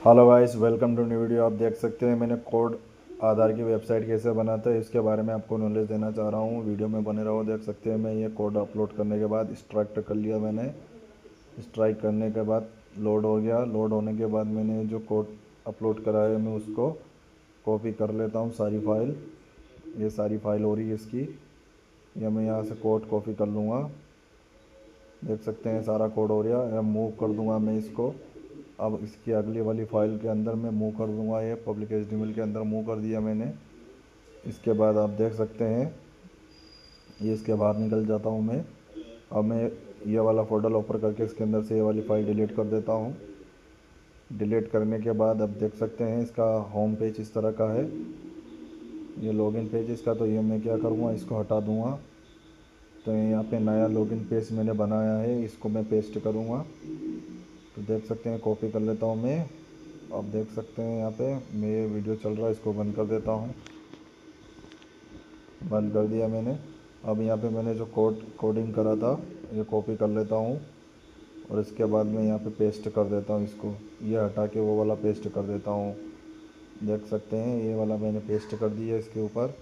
Hello guys, welcome to new video. आप देख सकते हैं मैंने कोड आधार की वेबसाइट कैसे बनाता है इसके बारे में आपको नॉलेज देना चाह रहा हूँ। वीडियो में बने रहो। देख सकते हैं मैं ये कोड अपलोड करने के बाद एक्सट्रैक्ट कर लिया मैंने। एक्सट्रैक्ट करने के बाद लोड हो गया। लोड होने के बाद मैंने जो कोड अपलोड करा है मैं उसको कॉपी कर लेता हूँ सारी फाइल। ये सारी फाइल हो रही है इसकी। ये मैं यहाँ से कोड कॉपी कर लूँगा। देख सकते हैं सारा कोड हो रहा है। मूव कर दूँगा मैं इसको। अब इसकी अगली वाली फाइल के अंदर मैं मूव कर दूंगा। ये पब्लिक एचटीएमएल के अंदर मूव कर दिया मैंने। इसके बाद आप देख सकते हैं ये इसके बाहर निकल जाता हूँ मैं। अब मैं ये वाला फोल्डर ओपन करके इसके अंदर से ये वाली फ़ाइल डिलीट कर देता हूँ। डिलीट करने के बाद अब देख सकते हैं इसका होम पेज इस तरह का है। ये लॉगिन पेज इसका, तो ये मैं क्या करूँगा, इसको हटा दूँगा। तो यहाँ पे नया लॉगिन पेज मैंने बनाया है, इसको मैं पेस्ट करूँगा। तो देख सकते हैं कॉपी कर लेता हूँ मैं। आप देख सकते हैं यहाँ पे मेरे वीडियो चल रहा है, इसको बंद कर देता हूँ। बंद कर दिया मैंने। अब यहाँ पे मैंने जो कोडिंग करा था ये कॉपी कर लेता हूँ और इसके बाद मैं यहाँ पे पेस्ट कर देता हूँ इसको। ये हटा के वो वाला पेस्ट कर देता हूँ। देख सकते हैं ये वाला मैंने पेस्ट कर दिया इसके ऊपर।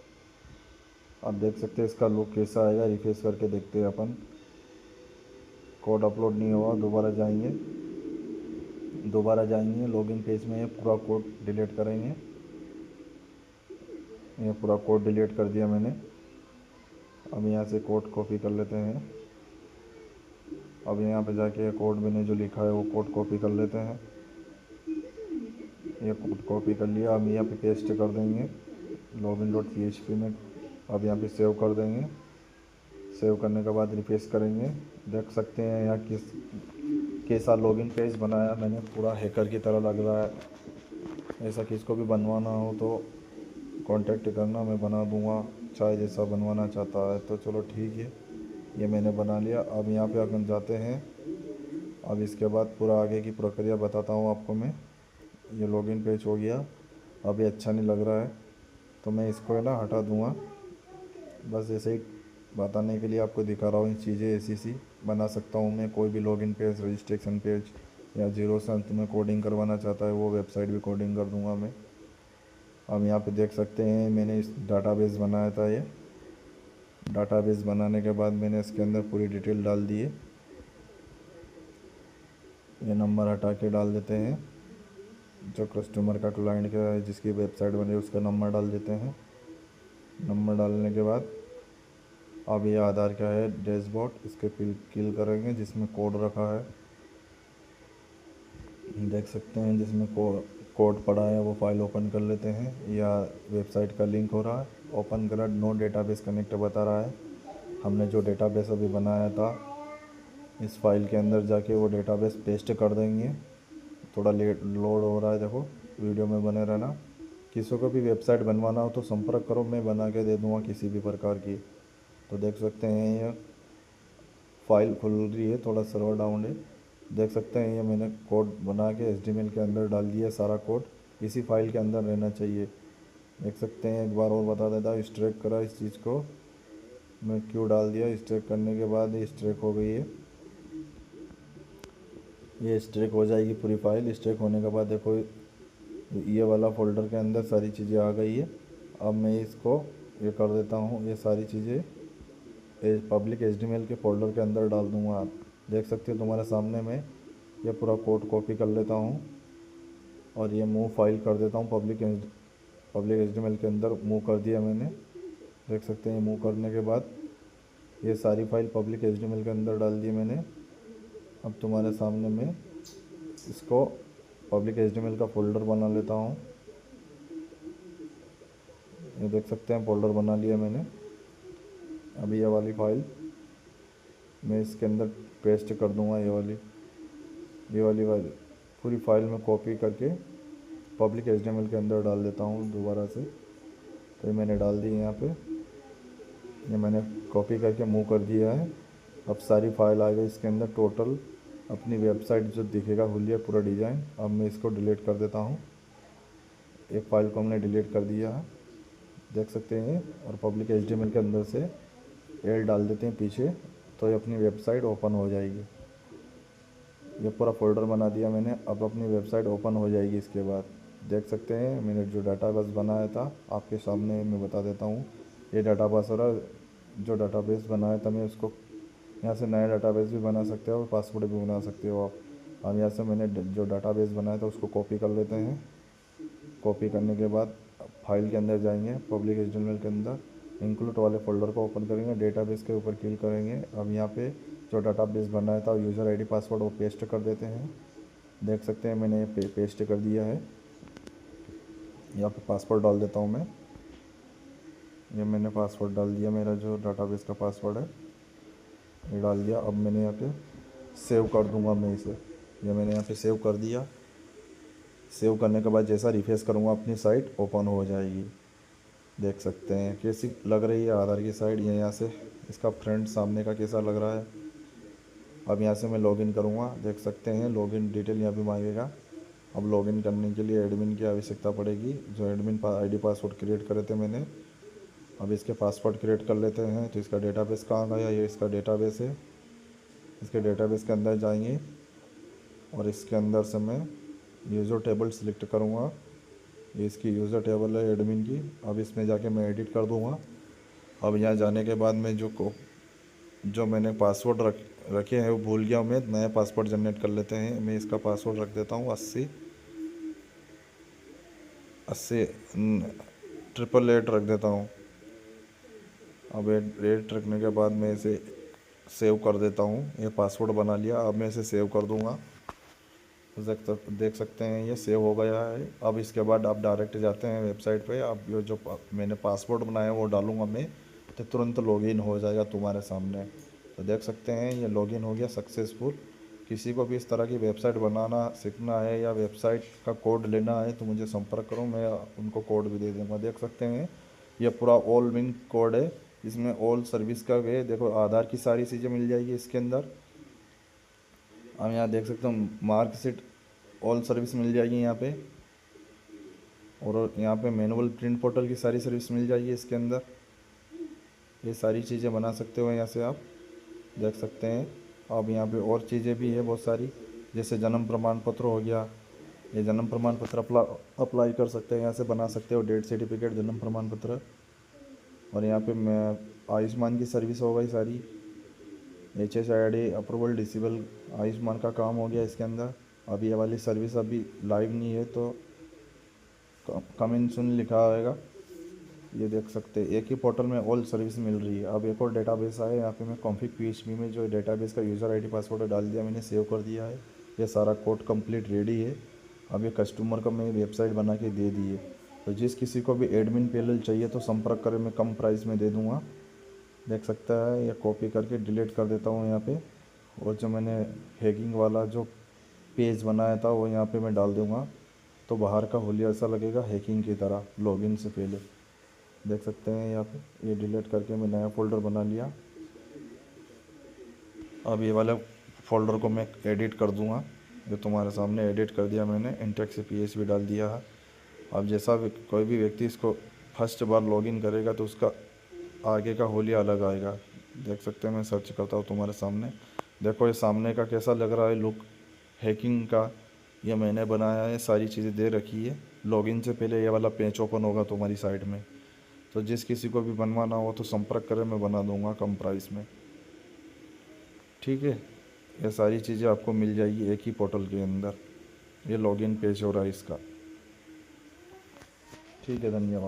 आप देख सकते हैं इसका लुक कैसा आएगा। रिफ्रेश करके देखते हैं अपन। कोड अपलोड नहीं हुआ। दोबारा जाएंगे लॉगिन पेज में। पूरा कोड डिलीट करेंगे। ये पूरा कोड डिलीट कर दिया मैंने। अब यहाँ से कोड कॉपी कर लेते हैं। अब यहाँ पे जाके कोड मैंने जो लिखा है वो कोड कॉपी कर लेते हैं। ये कोड कॉपी कर लिया। अब यहाँ पे पेस्ट कर देंगे login.php में। अब यहाँ पे सेव कर देंगे। सेव करने के बाद रिफ्रेश करेंगे। देख सकते हैं यहाँ कैसा लॉगिन पेज बनाया मैंने। पूरा हैकर की तरह लग रहा है। ऐसा किसको भी बनवाना हो तो कांटेक्ट करना, मैं बना दूंगा। चाहे जैसा बनवाना चाहता है। तो चलो ठीक है, ये मैंने बना लिया। अब यहाँ पे अगर जाते हैं, अब इसके बाद पूरा आगे की प्रक्रिया बताता हूँ आपको मैं। ये लॉगिन पेज हो गया। अब ये अच्छा नहीं लग रहा है तो मैं इसको है ना हटा दूँगा। बस ऐसे ही बताने के लिए आपको दिखा रहा हूँ। ये चीज़ें ऐसी सी बना सकता हूँ मैं। कोई भी लॉगिन पेज, रजिस्ट्रेशन पेज या जीरो से अंत में कोडिंग करवाना चाहता है वो वेबसाइट भी कोडिंग कर दूँगा मैं। अब यहाँ पे देख सकते हैं मैंने इस डाटाबेस बनाया था। ये डाटाबेस बनाने के बाद मैंने इसके अंदर पूरी डिटेल डाल दी है। ये नंबर हटा के डाल देते हैं। जो कस्टमर का, क्लाइंट का है, जिसकी वेबसाइट बनी है उसका नंबर डाल देते हैं। नंबर डालने के बाद अब ये आधार का है डैशबोर्ड, इसके किल करेंगे जिसमें कोड रखा है। देख सकते हैं जिसमें कोड पड़ा है वो फाइल ओपन कर लेते हैं। या वेबसाइट का लिंक हो रहा है। ओपन करा, नो डेटाबेस कनेक्ट बता रहा है। हमने जो डेटाबेस अभी बनाया था इस फाइल के अंदर जाके वो डेटाबेस पेस्ट कर देंगे। थोड़ा लेट लोड हो रहा है, देखो। वीडियो में बने रहना। किसी को भी वेबसाइट बनवाना हो तो संपर्क करो, मैं बना के दे दूँगा किसी भी प्रकार की। तो देख सकते हैं ये फाइल खुल रही है, थोड़ा सर्वर डाउन है। देख सकते हैं ये मैंने कोड बना के HTML के अंदर डाल दिया। सारा कोड इसी फाइल के अंदर रहना चाहिए। देख सकते हैं, एक बार और बता देता हूँ। स्ट्रैक करा इस चीज़ को मैं क्यों डाल दिया। स्ट्रैक करने के बाद ये स्ट्रैक हो गई है। ये स्ट्रैक हो जाएगी पूरी फाइल। स्ट्रैक होने के बाद देखो ये वाला फोल्डर के अंदर सारी चीज़ें आ गई है। अब मैं इसको ये कर देता हूँ। ये सारी चीज़ें पब्लिक HTML के फोल्डर के अंदर डाल दूँगा। आप देख सकते हो तुम्हारे सामने मैं ये पूरा कोड कॉपी कर लेता हूँ और ये मूव फाइल कर देता हूँ। पब्लिक HTML के अंदर मूव कर दिया मैंने। देख सकते हैं मूव करने के बाद ये सारी फाइल पब्लिक HTML के अंदर डाल दी मैंने। अब तुम्हारे सामने मैं इसको पब्लिक HTML का फ़ोल्डर बना लेता हूँ। ये देख सकते हैं फ़ोल्डर बना लिया मैंने। अभी ये वाली फ़ाइल मैं इसके अंदर पेस्ट कर दूँगा। ये वाली पूरी फाइल में कॉपी करके पब्लिक HTML के अंदर डाल देता हूँ दोबारा से। तो ये मैंने डाल दी यहाँ पे। ये मैंने कॉपी करके मूव कर दिया है। अब सारी फाइल आ गई इसके अंदर। टोटल अपनी वेबसाइट जो दिखेगा हुलिया पूरा डिज़ाइन। अब मैं इसको डिलीट कर देता हूँ। एक फ़ाइल को हमने डिलीट कर दिया है, देख सकते हैं। और पब्लिक HTML के अंदर से एल डाल देते हैं पीछे, तो ये अपनी वेबसाइट ओपन हो जाएगी। ये पूरा फ़ोल्डर बना दिया मैंने। अब अपनी वेबसाइट ओपन हो जाएगी। इसके बाद देख सकते हैं मैंने जो डाटाबेस बनाया था आपके सामने मैं बता देता हूँ। ये डाटाबेस और जो डाटाबेस बनाया था मैं उसको यहाँ से नया डाटाबेस भी बना सकते हो और पासवर्ड भी बना सकते हो आप। अब यहाँ से मैंने जो डाटाबेस बनाया था उसको कॉपी कर लेते हैं। कॉपी करने के बाद फाइल के अंदर जाएंगे, पब्लिक एचटीएमएल के अंदर इंक्लूड वाले फ़ोल्डर को ओपन करेंगे, डेटाबेस के ऊपर क्लिक करेंगे। अब यहाँ पे जो डाटाबेस बनाया था यूज़र आईडी पासवर्ड वो पेस्ट कर देते हैं। देख सकते हैं मैंने पेस्ट कर दिया है। यहाँ पे पासवर्ड डाल देता हूँ मैं। ये मैंने पासवर्ड डाल दिया, मेरा जो डाटाबेस का पासवर्ड है ये डाल दिया। अब मैंने यहाँ पे सेव कर दूँगा मैं इसे। ये मैंने यहाँ पे सेव कर दिया। सेव करने के बाद जैसा रिफ्रेश करूँगा अपनी साइट ओपन हो जाएगी। देख सकते हैं कैसी लग रही है आधार की साइट। ये यहाँ से इसका फ्रंट सामने का कैसा लग रहा है। अब यहाँ से मैं लॉगिन करूँगा। देख सकते हैं लॉगिन डिटेल यहाँ पे मांगेगा। अब लॉगिन करने के लिए एडमिन की आवश्यकता पड़ेगी, जो एडमिन आईडी पासवर्ड क्रिएट करे थे मैंने। अब इसके पासवर्ड क्रिएट कर लेते हैं। तो इसका डेटाबेस कहाँ गया, ये इसका डेटाबेस है। इसके डेटाबेस के अंदर जाएंगे और इसके अंदर से मैं यूज़र टेबल सिलेक्ट करूँगा। ये इसकी यूज़र टेबल है एडमिन की। अब इसमें जाके मैं एडिट कर दूँगा। अब यहाँ जाने के बाद मैं जो मैंने पासवर्ड रखे हैं वो भूल गया, मैं नया पासवर्ड जनरेट कर लेते हैं। मैं इसका पासवर्ड रख देता हूँ 80 888 रख देता हूँ। अब 8 रखने के बाद मैं इसे सेव कर देता हूँ। ये पासवर्ड बना लिया। अब मैं इसे सेव कर दूँगा। देख सकते हैं ये सेव हो गया है। अब इसके बाद आप डायरेक्ट जाते हैं वेबसाइट पे। अब ये जो मैंने पासवर्ड बनाया वो डालूँगा मैं, तो तुरंत लॉगिन हो जाएगा तुम्हारे सामने। तो देख सकते हैं ये लॉगिन हो गया सक्सेसफुल। किसी को भी इस तरह की वेबसाइट बनाना सीखना है या वेबसाइट का कोड लेना है तो मुझे संपर्क करो, मैं उनको कोड भी दे दूँगा। देख सकते हैं ये पूरा ऑल विन कोड है। इसमें ऑल सर्विस का वे देखो, आधार की सारी चीज़ें मिल जाएगी इसके अंदर। हम यहाँ देख सकते हो मार्कशीट ऑल सर्विस मिल जाएगी यहाँ पे, और यहाँ पे मैनुअल प्रिंट पोर्टल की सारी सर्विस मिल जाएगी इसके अंदर। ये सारी चीज़ें बना सकते हो यहाँ से आप, देख सकते हैं। अब यहाँ पे और चीज़ें भी है बहुत सारी, जैसे जन्म प्रमाण पत्र हो गया। ये जन्म प्रमाण पत्र अप्लाई कर सकते हैं, यहाँ से बना सकते हो डेथ सर्टिफिकेट, जन्म प्रमाण पत्र। और यहाँ पे मैं आयुष्मान की सर्विस हो गई सारी, HSID अप्रूवल डिसेबल आयुष्मान का काम हो गया इसके अंदर। अब ये वाली सर्विस अभी लाइव नहीं है तो कम इन सुन लिखा आएगा। ये देख सकते हैं एक ही पोर्टल में ऑल सर्विस मिल रही है। अब एक और डेटाबेस आया, यहाँ पे मैं config PHP में जो डेटाबेस का यूज़र आईडी पासवर्ड डाल दिया, मैंने सेव कर दिया है। ये सारा कोड कंप्लीट रेडी है। अब ये कस्टमर को मैं वेबसाइट बना के दे दी है। तो जिस किसी को भी एडमिन पैनल चाहिए तो संपर्क करें, मैं कम प्राइस में दे दूँगा। देख सकता है ये कॉपी करके डिलीट कर देता हूँ यहाँ पे। और जो मैंने हैकिंग वाला जो पेज बनाया था वो यहाँ पे मैं डाल दूँगा, तो बाहर का हुलिया ऐसा लगेगा हैकिंग की तरह लॉगिन से पहले। देख सकते हैं यहाँ पे ये डिलीट करके मैं नया फ़ोल्डर बना लिया। अब ये वाले फ़ोल्डर को मैं एडिट कर दूँगा, जो तुम्हारे सामने एडिट कर दिया मैंने, इंटेक्स से PHP डाल दिया है। अब जैसा भी कोई भी व्यक्ति इसको फर्स्ट बार लॉगिन करेगा तो उसका आगे का हुलिया अलग आएगा। देख सकते हैं मैं सर्च करता हूँ तुम्हारे सामने। देखो ये सामने का कैसा लग रहा है लुक हैकिंग का, ये मैंने बनाया है, सारी चीज़ें दे रखी है। लॉगिन से पहले ये वाला पेज ओपन होगा तुम्हारी साइट में। तो जिस किसी को भी बनवाना हो तो संपर्क करें, मैं बना दूंगा कम प्राइस में। ठीक है, ये सारी चीज़ें आपको मिल जाएगी एक ही पोर्टल के अंदर। ये लॉगिन पेज हो रहा है इसका। ठीक है, धन्यवाद।